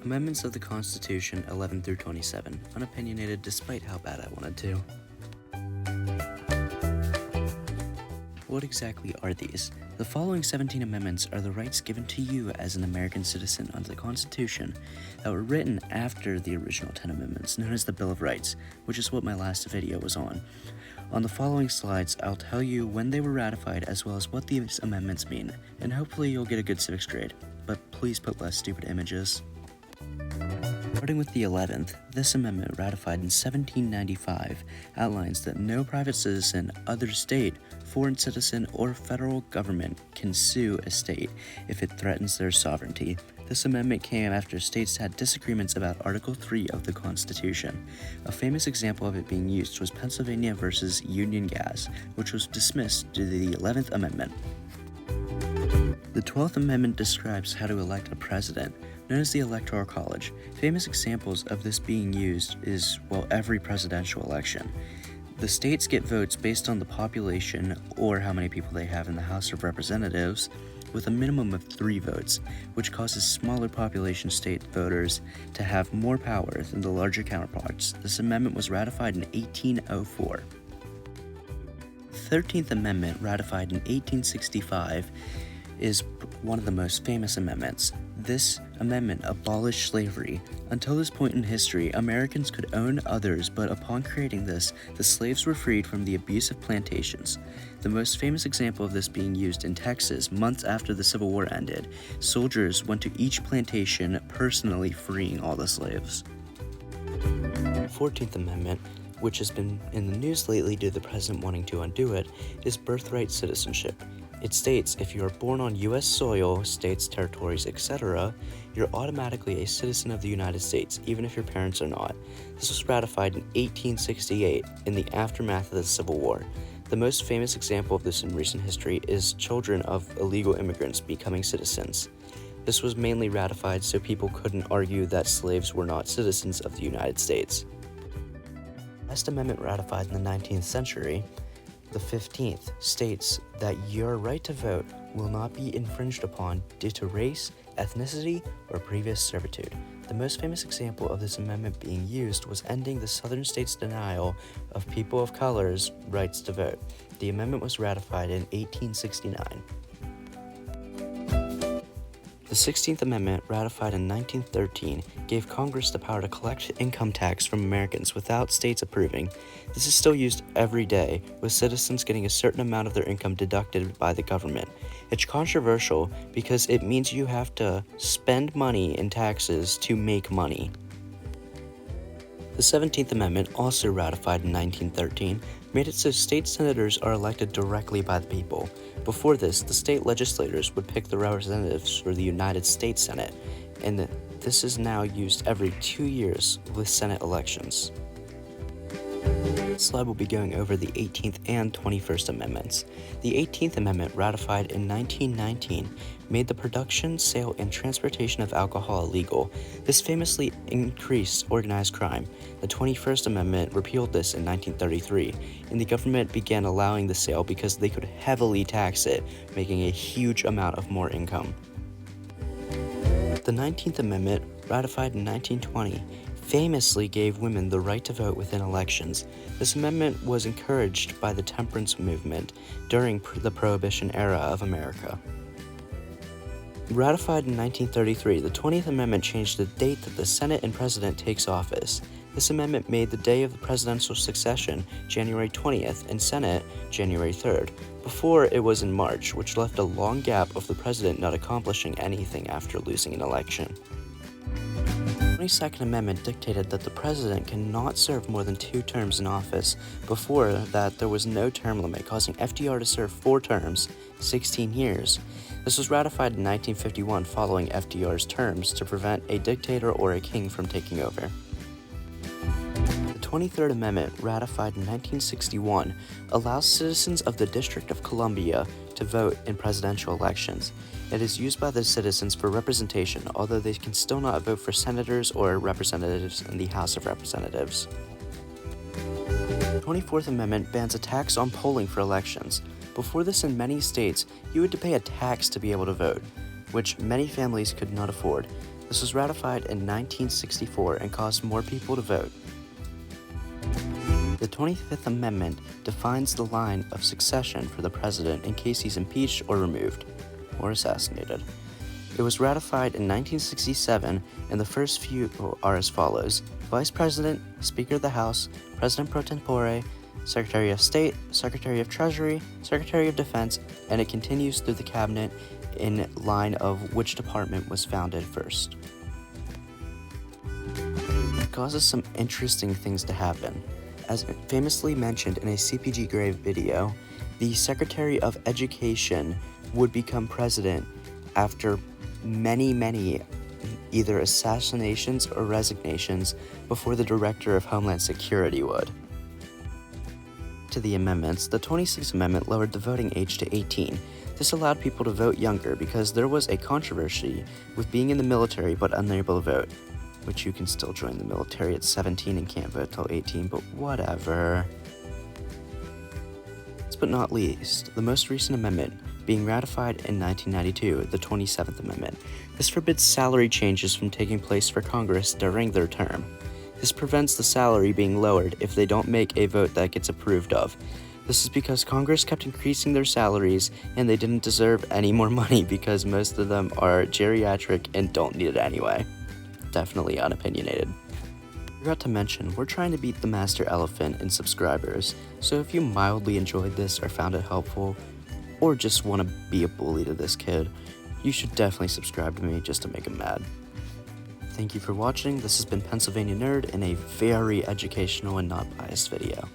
Amendments of the Constitution 11 through 27, unopinionated despite how bad I wanted to. What exactly are these? The following 17 amendments are the rights given to you as an American citizen under the Constitution that were written after the original 10 amendments, known as the Bill of Rights, which is what my last video was on. On the following slides, I'll tell you when they were ratified as well as what these amendments mean, and hopefully you'll get a good civics grade, but please put less stupid images. Starting with the 11th, this amendment, ratified in 1795, outlines that no private citizen, other state, foreign citizen, or federal government can sue a state if it threatens their sovereignty. This amendment came after states had disagreements about Article 3 of the Constitution. A famous example of it being used was Pennsylvania versus Union Gas, which was dismissed due to the 11th Amendment. The 12th Amendment describes how to elect a president, known as the Electoral College. Famous examples of this being used is, well, every presidential election. The states get votes based on the population or how many people they have in the House of Representatives, with a minimum of 3 votes, which causes smaller population state voters to have more power than the larger counterparts. This amendment was ratified in 1804. The 13th Amendment, ratified in 1865, is one of the most famous amendments. This amendment abolished slavery. Until this point in history, Americans could own others, but upon creating this, the slaves were freed from the abuse of plantations. The most famous example of this being used in Texas months after the Civil War ended. Soldiers went to each plantation personally freeing all the slaves. The 14th Amendment, which has been in the news lately due to the president wanting to undo it, is birthright citizenship. It states if you are born on U.S. soil, states, territories, etc., you're automatically a citizen of the United States, even if your parents are not. This was ratified in 1868 in the aftermath of the Civil War. The most famous example of this in recent history is children of illegal immigrants becoming citizens. This was mainly ratified so people couldn't argue that slaves were not citizens of the United States. The last amendment ratified in the 19th century, the 15th, states that your right to vote will not be infringed upon due to race, ethnicity, or previous servitude. The most famous example of this amendment being used was ending the southern states' denial of people of color's rights to vote. The amendment was ratified in 1869. The 16th Amendment, ratified in 1913, gave Congress the power to collect income tax from Americans without states approving. This is still used every day, with citizens getting a certain amount of their income deducted by the government. It's controversial because it means you have to spend money in taxes to make money. The 17th Amendment, also ratified in 1913, made it so state senators are elected directly by the people. Before this, the state legislators would pick the representatives for the United States Senate, and this is now used every 2 years with Senate elections. This slide will be going over the 18th and 21st Amendments. The 18th Amendment, ratified in 1919, made the production, sale, and transportation of alcohol illegal. This famously increased organized crime. The 21st Amendment repealed this in 1933, and the government began allowing the sale because they could heavily tax it, making a huge amount of more income. The 19th Amendment, ratified in 1920, famously gave women the right to vote within elections. This amendment was encouraged by the temperance movement during the Prohibition era of America. Ratified in 1933, the 20th Amendment changed the date that the Senate and President takes office. This amendment made the day of the presidential succession January 20th and Senate January 3rd. Before, it was in March, which left a long gap of the president not accomplishing anything after losing an election. The 22nd Amendment dictated that the president cannot serve more than 2 terms in office. Before that, there was no term limit, causing FDR to serve 4 terms, 16 years. This was ratified in 1951 following FDR's terms to prevent a dictator or a king from taking over. The 23rd Amendment, ratified in 1961, allows citizens of the District of Columbia to vote in presidential elections. It is used by the citizens for representation, although they can still not vote for senators or representatives in the House of Representatives. The 24th Amendment bans a tax on polling for elections. Before this, in many states, you had to pay a tax to be able to vote, which many families could not afford. This was ratified in 1964 and caused more people to vote. The 25th Amendment defines the line of succession for the president in case he's impeached or removed, or assassinated. It was ratified in 1967, and the first few are as follows: Vice President, Speaker of the House, President pro tempore, Secretary of State, Secretary of Treasury, Secretary of Defense, and it continues through the cabinet in line of which department was founded first. It causes some interesting things to happen. As famously mentioned in a CPG Grave video, the Secretary of Education would become president after many either assassinations or resignations before the Director of Homeland Security would. To the amendments, the 26th Amendment lowered the voting age to 18. This allowed people to vote younger because there was a controversy with being in the military but unable to vote, which you can still join the military at 17 and can't vote till 18, but whatever. Last but not least, the most recent amendment being ratified in 1992, the 27th Amendment. This forbids salary changes from taking place for Congress during their term. This prevents the salary being lowered if they don't make a vote that gets approved of. This is because Congress kept increasing their salaries and they didn't deserve any more money because most of them are geriatric and don't need it anyway. Definitely unopinionated. Forgot to mention, we're trying to beat the Master Elephant in subscribers, so if you mildly enjoyed this or found it helpful, or just want to be a bully to this kid, you should definitely subscribe to me just to make him mad. Thank you for watching. This has been Pennsylvania Nerd in a very educational and not biased video.